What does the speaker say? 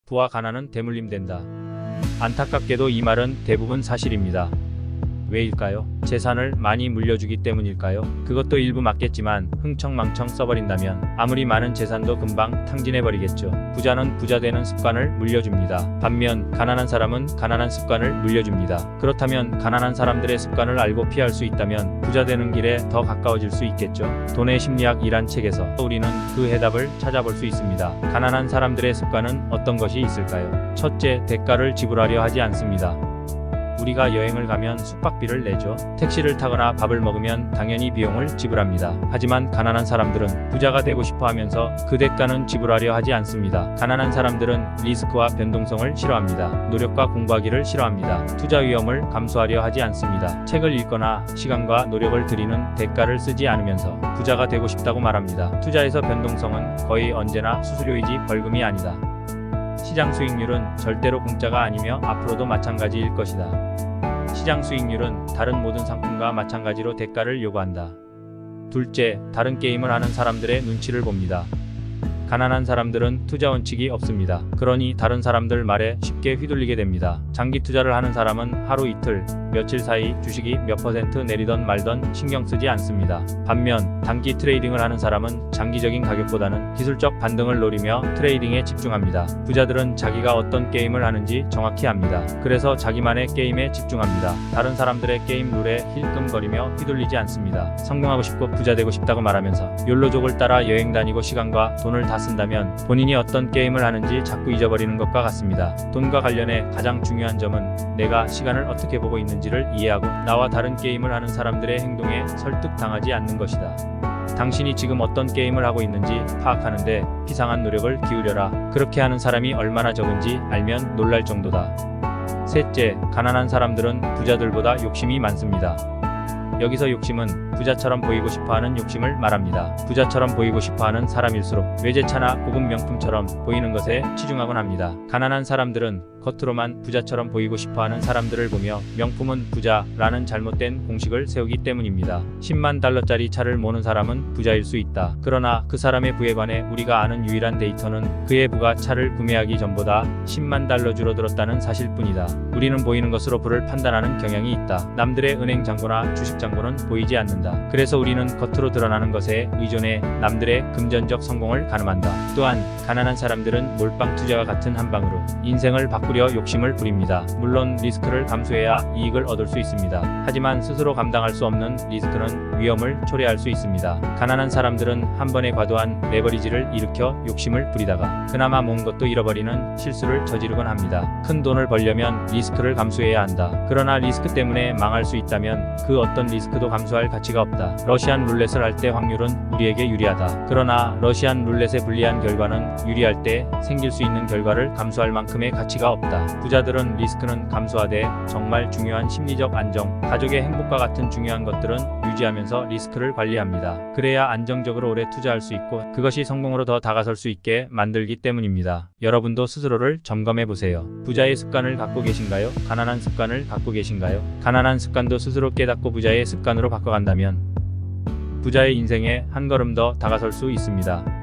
부와 가난은 대물림된다. 안타깝게도 이 말은 대부분 사실입니다. 왜일까요? 재산을 많이 물려주기 때문일까요? 그것도 일부 맞겠지만 흥청망청 써버린다면 아무리 많은 재산도 금방 탕진해버리겠죠. 부자는 부자 되는 습관을 물려줍니다. 반면 가난한 사람은 가난한 습관을 물려줍니다. 그렇다면 가난한 사람들의 습관을 알고 피할 수 있다면 부자 되는 길에 더 가까워질 수 있겠죠. 돈의 심리학이란 책에서 우리는 그 해답을 찾아볼 수 있습니다. 가난한 사람들의 습관은 어떤 것이 있을까요? 첫째, 대가를 지불하려 하지 않습니다. 우리가 여행을 가면 숙박비를 내죠. 택시를 타거나 밥을 먹으면 당연히 비용을 지불합니다. 하지만 가난한 사람들은 부자가 되고 싶어 하면서 그 대가는 지불하려 하지 않습니다. 가난한 사람들은 리스크와 변동성을 싫어합니다. 노력과 공부하기를 싫어합니다. 투자 위험을 감수하려 하지 않습니다. 책을 읽거나 시간과 노력을 들이는 대가를 쓰지 않으면서 부자가 되고 싶다고 말합니다. 투자에서 변동성은 거의 언제나 수수료이지 벌금이 아니다. 시장 수익률은 절대로 공짜가 아니며 앞으로도 마찬가지일 것이다. 시장 수익률은 다른 모든 상품과 마찬가지로 대가를 요구한다. 둘째, 다른 게임을 하는 사람들의 눈치를 봅니다. 가난한 사람들은 투자 원칙이 없습니다. 그러니 다른 사람들 말에 쉽게 휘둘리게 됩니다. 장기 투자를 하는 사람은 하루 이틀, 며칠 사이 주식이 몇 퍼센트 내리던 말던 신경 쓰지 않습니다. 반면 단기 트레이딩을 하는 사람은 장기적인 가격보다는 기술적 반등을 노리며 트레이딩에 집중합니다. 부자들은 자기가 어떤 게임을 하는지 정확히 압니다. 그래서 자기만의 게임에 집중합니다. 다른 사람들의 게임 룰에 힐끔거리며 휘둘리지 않습니다. 성공하고 싶고 부자 되고 싶다고 말하면서 욜로족을 따라 여행 다니고 시간과 돈을 다 쓴다면 본인이 어떤 게임을 하는지 자꾸 잊어버리는 것과 같습니다. 돈과 관련해 가장 중요한 점은 내가 시간을 어떻게 보고 있는지를 이해하고 나와 다른 게임을 하는 사람들의 행동에 설득당하지 않는 것이다. 당신이 지금 어떤 게임을 하고 있는지 파악하는데 비상한 노력을 기울여라. 그렇게 하는 사람이 얼마나 적은지 알면 놀랄 정도다. 셋째, 가난한 사람들은 부자들보다 욕심이 많습니다. 여기서 욕심은 부자처럼 보이고 싶어하는 욕심을 말합니다. 부자처럼 보이고 싶어하는 사람일수록 외제차나 고급 명품처럼 보이는 것에 치중하곤 합니다. 가난한 사람들은 겉으로만 부자처럼 보이고 싶어하는 사람들을 보며 명품은 부자라는 잘못된 공식을 세우기 때문입니다. 10만 달러짜리 차를 모는 사람은 부자일 수 있다. 그러나 그 사람의 부에 관해 우리가 아는 유일한 데이터는 그의 부가 차를 구매하기 전보다 10만 달러 줄어들었다는 사실뿐이다. 우리는 보이는 것으로 부를 판단하는 경향이 있다. 남들의 은행 잔고나 주식 잔고는 보이지 않는다. 그래서 우리는 겉으로 드러나는 것에 의존해 남들의 금전적 성공을 가늠한다. 또한 가난한 사람들은 몰빵 투자와 같은 한 방으로 인생을 바꾸려 욕심을 부립니다. 물론 리스크를 감수해야 이익을 얻을 수 있습니다. 하지만 스스로 감당할 수 없는 리스크는 위험을 초래할 수 있습니다. 가난한 사람들은 한 번에 과도한 레버리지를 일으켜 욕심을 부리다가 그나마 모은 것도 잃어버리는 실수를 저지르곤 합니다. 큰 돈을 벌려면 리스크를 감수해야 한다. 그러나 리스크 때문에 망할 수 있다면 그 어떤 리스크도 감수할 가치가 없다. 러시안 룰렛을 할 때 확률은 우리에게 유리하다. 그러나 러시안 룰렛에 불리한 결과는 유리할 때 생길 수 있는 결과를 감수할 만큼의 가치가 없다. 부자들은 리스크는 감수하되 정말 중요한 심리적 안정, 가족의 행복과 같은 중요한 것들은 유지하면서 리스크를 관리합니다. 그래야 안정적으로 오래 투자할 수 있고 그것이 성공으로 더 다가설 수 있게 만들기 때문입니다. 여러분도 스스로를 점검해 보세요. 부자의 습관을 갖고 계신가요? 가난한 습관을 갖고 계신가요? 가난한 습관도 스스로 깨닫고 부자의 습관으로 바꿔간다면 부자의 인생에 한 걸음 더 다가설 수 있습니다.